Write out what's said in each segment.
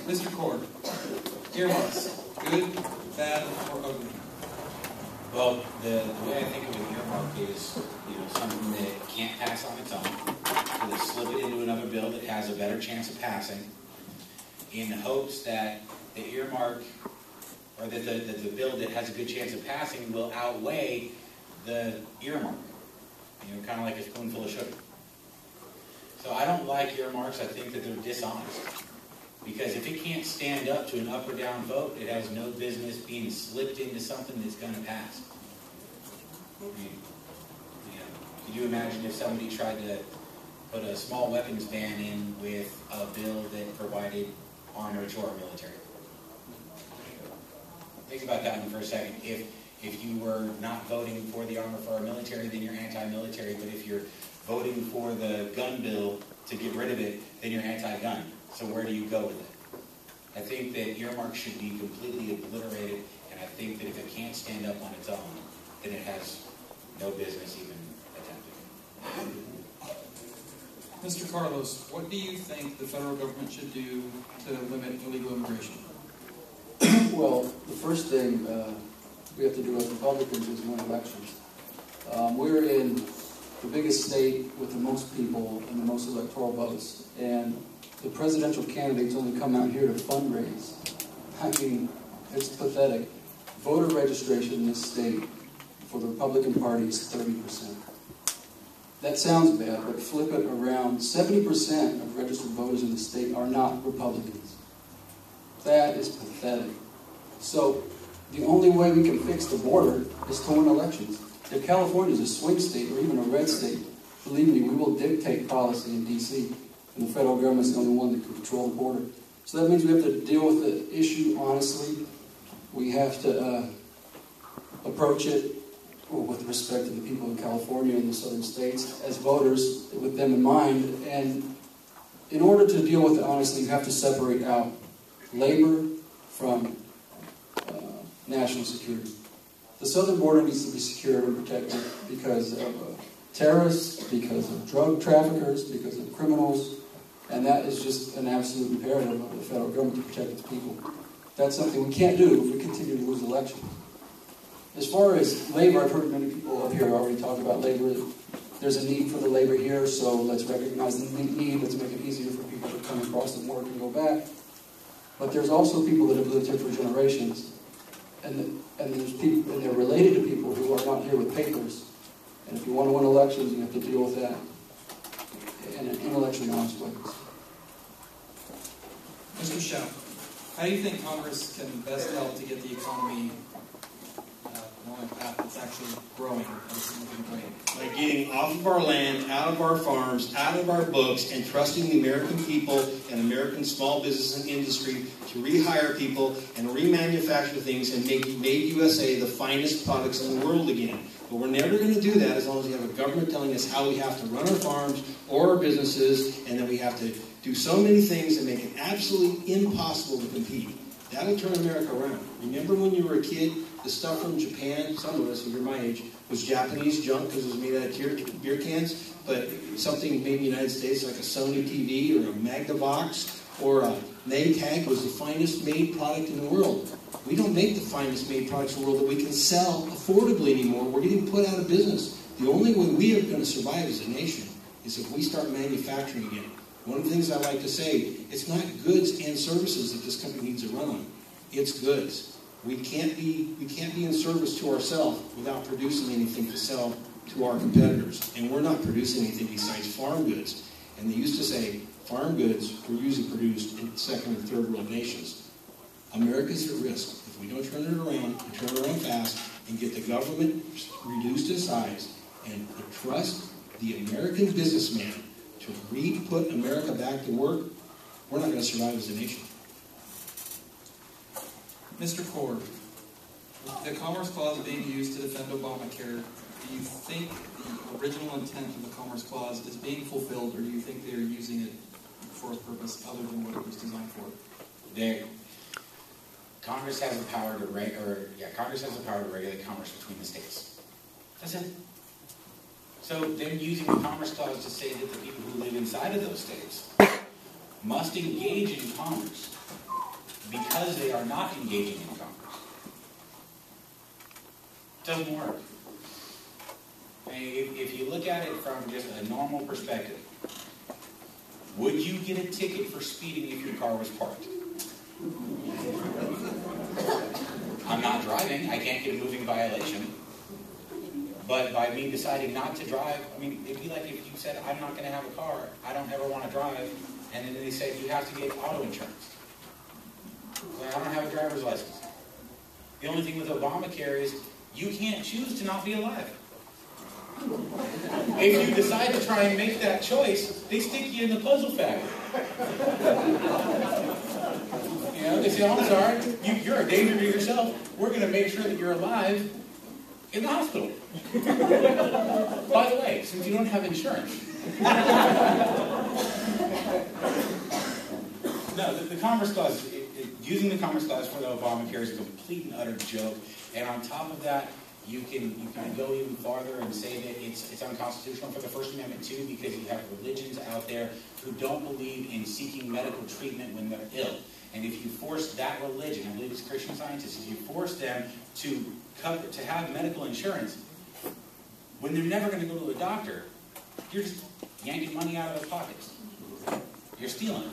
Mr. Cord, earmarks, good, bad, or ugly? Well, the way I think of an earmark is, something that can't pass on its own. So they slip it into another bill that has a better chance of passing, in hopes that the earmark, or that the bill that has a good chance of passing will outweigh the earmark. Kind of like a spoonful of sugar. So I don't like earmarks. I think that they're dishonest. Because if it can't stand up to an up or down vote, it has no business being slipped into something that's going to pass. Could you imagine if somebody tried to put a small weapons ban in with a bill that provided armor to our military? Think about that one for a second. If you were not voting for the armor for our military, then you're anti-military. But if you're voting for the gun bill to get rid of it, then you're anti-gun. So where do you go with it? I think that earmarks should be completely obliterated, and I think that if it can't stand up on its own, then it has no business even attempting. Mr. Carlos, what do you think the federal government should do to limit illegal immigration? Well, the first thing we have to do as Republicans is win elections. We're in the biggest state with the most people and the most electoral votes, and the presidential candidates only come out here to fundraise. I mean, it's pathetic. Voter registration in this state for the Republican Party is 30%. That sounds bad, but flip it around. 70% of registered voters in the state are not Republicans. That is pathetic. So the only way we can fix the border is to win elections. If California is a swing state or even a red state, believe me, we will dictate policy in D.C., and the federal government is the only one that can control the border. So that means we have to deal with the issue honestly. We have to approach it with respect to the people in California and the southern states as voters, with them in mind. And in order to deal with it honestly, you have to separate out labor from national security. The southern border needs to be secured and protected because of terrorists, because of drug traffickers, because of criminals, and that is just an absolute imperative of the federal government to protect its people. That's something we can't do if we continue to lose elections. As far as labor, I've heard many people up here already talk about labor. There's a need for the labor here, so let's recognize the need. Let's make it easier for people to come across the border and go back. But there's also people that have lived here for generations, and there's people, and they're related to people who are not here with papers. And if you want to win elections, you have to deal with that in an intellectually honest way. Mr. Schaub, how do you think Congress can best help to get the economy on a path that's actually growing at a significant rate? By getting off of our land, out of our farms, out of our books, and trusting the American people and American small business and industry to rehire people and remanufacture things and make Made USA the finest products in the world again. But we're never going to do that as long as we have a government telling us how we have to run our farms or our businesses, and that we have to do so many things that make it absolutely impossible to compete. That will turn America around. Remember when you were a kid, the stuff from Japan, some of us, if you're my age, was Japanese junk because it was made out of beer cans, but something made in the United States like a Sony TV or a Magnavox or a Maytag was the finest made product in the world. We don't make the finest made products in the world that we can sell affordably anymore. We're getting put out of business. The only way we are going to survive as a nation is if we start manufacturing again. One of the things I like to say, it's not goods and services that this country needs to run on. It's goods. We can't be in service to ourselves without producing anything to sell to our competitors. And we're not producing anything besides farm goods. And they used to say farm goods were usually produced in second and third world nations. America's at risk if we don't turn it around and turn it around fast and get the government reduced in size and trust the American businessman to re-put America back to work. We're not going to survive as a nation. Mr. Cord, with the Commerce Clause being used to defend Obamacare, do you think the original intent of the Commerce Clause is being fulfilled, or do you think they are using it for a purpose other than what it was designed for? Congress has the power to regulate commerce between the states. That's it. So they're using the Commerce Clause to say that the people who live inside of those states must engage in commerce because they are not engaging in commerce. It doesn't work. If you look at it from just a normal perspective, would you get a ticket for speeding if your car was parked? I'm not driving. I can't get a moving violation. But by me deciding not to drive, I mean, it'd be like if you said, I'm not going to have a car, I don't ever want to drive, and then they said, you have to get auto insurance. Well, I don't have a driver's license. The only thing with Obamacare is you can't choose to not be alive. If you decide to try and make that choice, they stick you in the puzzle factory. You know, they say, oh, I'm sorry, you're a danger to yourself. We're going to make sure that you're alive in the hospital. By the way, since you don't have insurance. No, the Commerce Clause, using the Commerce Clause for the Obamacare is a complete and utter joke. And on top of that, you can go even farther and say that it's unconstitutional for the First Amendment too, because you have religions out there who don't believe in seeking medical treatment when they're ill. And if you force that religion, I believe it's Christian Scientists, if you force them to have medical insurance, when they're never going to go to a doctor, you're just yanking money out of their pockets. You're stealing it.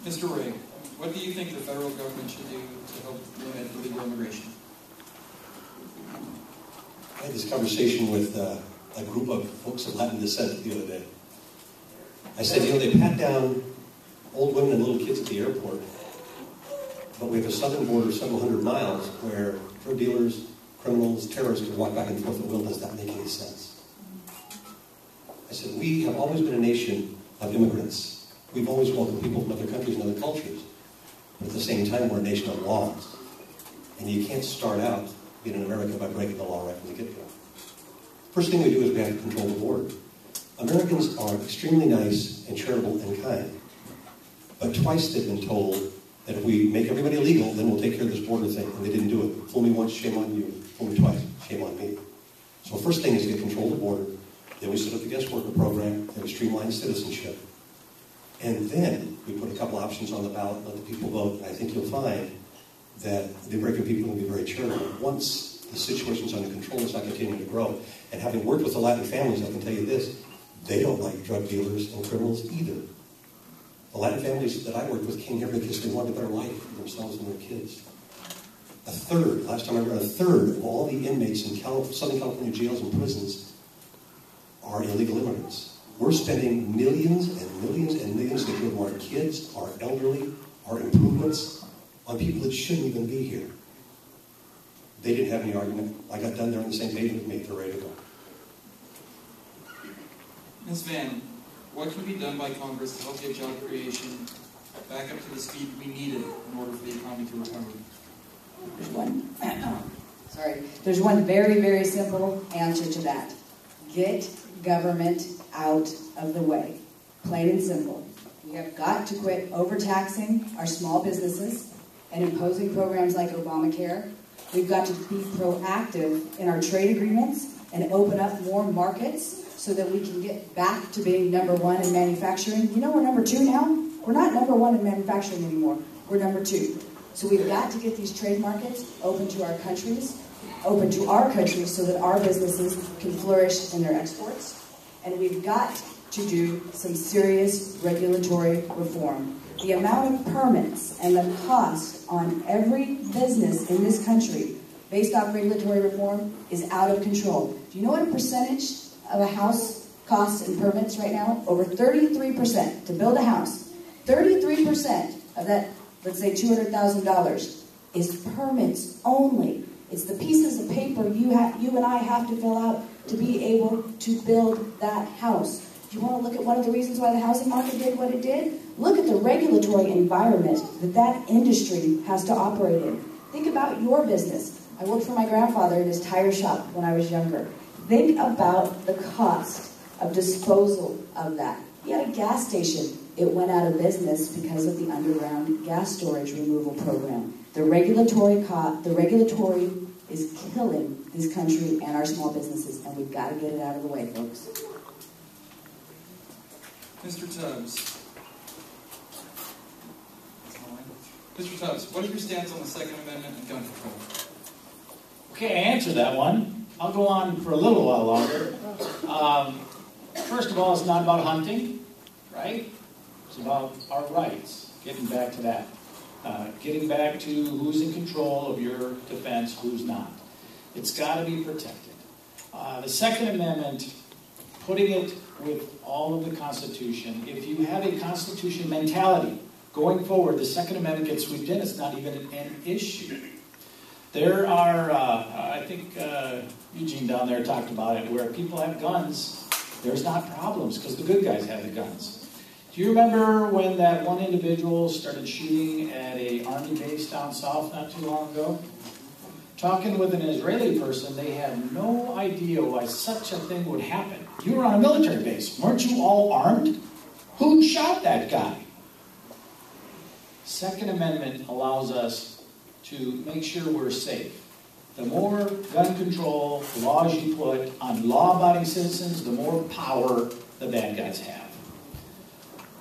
Mr. Ray, what do you think the federal government should do to help limit illegal immigration? I had this conversation with a group of folks of Latin descent the other day. I said, you know, they pat down old women and little kids at the airport, but we have a southern border several hundred miles where drug dealers, criminals, terrorists can walk back and forth at will. Does that make any sense? I said, we have always been a nation of immigrants. We've always welcomed people from other countries and other cultures. But at the same time, we're a nation of laws. And you can't start out being an American by breaking the law right from the get-go. First thing we do is we have to control the border. Americans are extremely nice and charitable and kind. But twice they've been told that if we make everybody illegal, then we'll take care of this border thing. And they didn't do it. Fool me once, shame on you. Fool me twice, shame on me. So first thing is to get control of the border. Then we set up the guest worker program. Then we streamline citizenship. And then we put a couple options on the ballot and let the people vote. And I think you'll find that the American people will be very charitable. Once the situation's under control, it's not continuing to grow. And having worked with the Latin families, I can tell you this, they don't like drug dealers and criminals either. The Latin families that I worked with came here because they wanted a better life for themselves and their kids. A third, last time I read, a third of all the inmates in Southern California jails and prisons are illegal immigrants. We're spending millions and millions and millions to go to our kids, our elderly, our improvements on people that shouldn't even be here. They didn't have any argument. I got done. They're on the same page with me. They're ready to go. Ms. Van, what can be done by Congress to help get job creation back up to the speed we needed in order for the economy to recover? There's one very, very simple answer to that. Get government out of the way. Plain and simple. We have got to quit overtaxing our small businesses and imposing programs like Obamacare. We've got to be proactive in our trade agreements and open up more markets so that we can get back to being number one in manufacturing. You know we're number two now? We're not number one in manufacturing anymore. We're number two. So we've got to get these trade markets open to our countries so that our businesses can flourish in their exports. And we've got to do some serious regulatory reform. The amount of permits and the cost on every business in this country based off regulatory reform is out of control. Do you know what a percentage of a house costs in permits right now? Over 33% to build a house. 33% of that, let's say $200,000, is permits only. It's the pieces of paper you and I have to fill out to be able to build that house. Do you want to look at one of the reasons why the housing market did what it did? Look at the regulatory environment that industry has to operate in. Think about your business. I worked for my grandfather in his tire shop when I was younger. Think about the cost of disposal of that. He had a gas station. It went out of business because of the underground gas storage removal program. The regulatory is killing this country and our small businesses, and we've got to get it out of the way, folks. Mr. Tubbs, Mr. Tubbs, what is your stance on the Second Amendment and gun control? Okay, I answered that one. I'll go on for a little while longer. First of all, it's not about hunting, right? It's about our rights. Getting back to that. Getting back to who's in control of your defense, who's not. It's got to be protected. The Second Amendment, putting it with all of the Constitution, if you have a Constitution mentality going forward, the Second Amendment gets swept in. It's not even an issue. There are, I think Eugene down there talked about it, where people have guns, there's not problems because the good guys have the guns. Do you remember when that one individual started shooting at an army base down south not too long ago? Talking with an Israeli person, they had no idea why such a thing would happen. You were on a military base. Weren't you all armed? Who shot that guy? Second Amendment allows us to make sure we're safe. The more gun control laws you put on law-abiding citizens, the more power the bad guys have.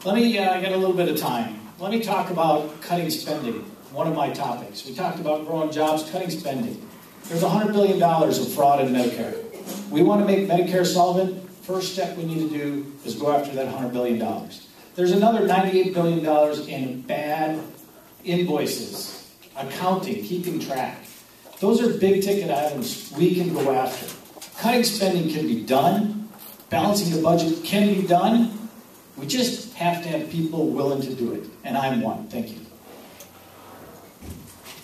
Let me get a little bit of time. Let me talk about cutting spending, one of my topics. We talked about growing jobs, cutting spending. There's $100 billion of fraud in Medicare. We want to make Medicare solvent. First step we need to do is go after that $100 billion. There's another $98 billion in bad invoices, accounting, keeping track. Those are big-ticket items we can go after. Cutting spending can be done. Balancing the budget can be done. We just have to have people willing to do it. And I'm one. Thank you.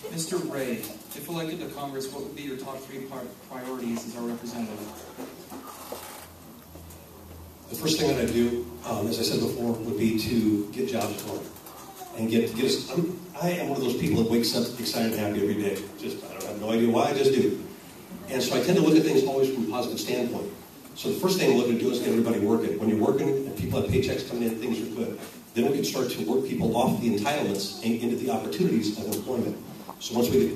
Mr. Ray, if elected to Congress, what would be your top 3 priorities as our representative? The first thing that I do, as I said before, would be to get jobs going. And get us, I am one of those people that wakes up excited and happy every day. I don't have no idea why, I just do. And so I tend to look at things always from a positive standpoint. So the first thing I'm looking to do is get everybody working. When you're working and people have paychecks coming in, things are good. Then we can start to work people off the entitlements and into the opportunities of employment. So once we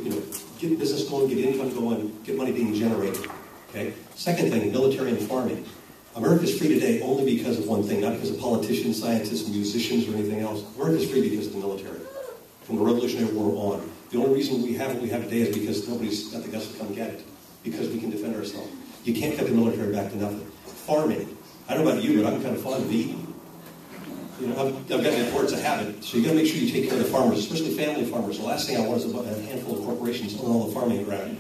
get business going, get income going, get money being generated. Okay. Second thing, military and farming. America's free today only because of one thing, not because of politicians, scientists, musicians, or anything else. America's free because of the military. From the Revolutionary War on. The only reason we have what we have today is because nobody's got the guts to come get it. Because we can defend ourselves. You can't cut the military back to nothing. Farming. I don't know about you, but I'm kind of fond of eating. I've got the importance of habit. So you got to make sure you take care of the farmers, especially family farmers. The last thing I want is a handful of corporations own all the farming ground.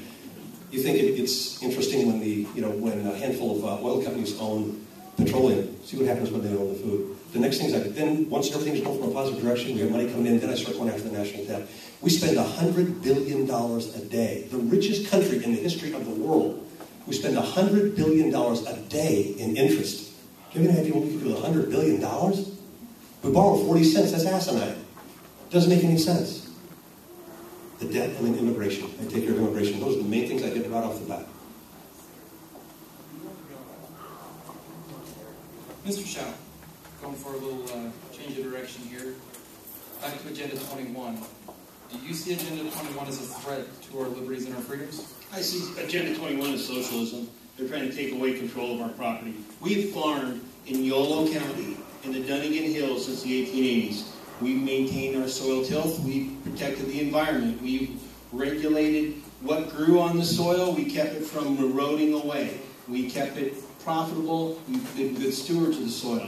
You think it's interesting when when a handful of oil companies own petroleum. See what happens when they own the food. The next thing is then once everything's going from a positive direction, we have money coming in, then I start going after the national debt. We spend $100 billion a day. The richest country in the history of the world. We spend $100 billion a day in interest. Do you have any idea what we could do with $100 billion? We borrow 40 cents. That's asinine. Doesn't make any sense. The debt and then immigration. I take care of immigration. Those are the main things I get right off the bat. Mr. Shaw, going for a little change of direction here. Back to Agenda 21. Do you see Agenda 21 as a threat to our liberties and our freedoms? I see Agenda 21 as socialism. They're trying to take away control of our property. We've farmed in Yolo County in the Dunnigan Hills since the 1880s. We've maintained our soil tilth. We've protected the environment. We've regulated what grew on the soil. We kept it from eroding away. We kept it profitable. We've been good stewards of the soil.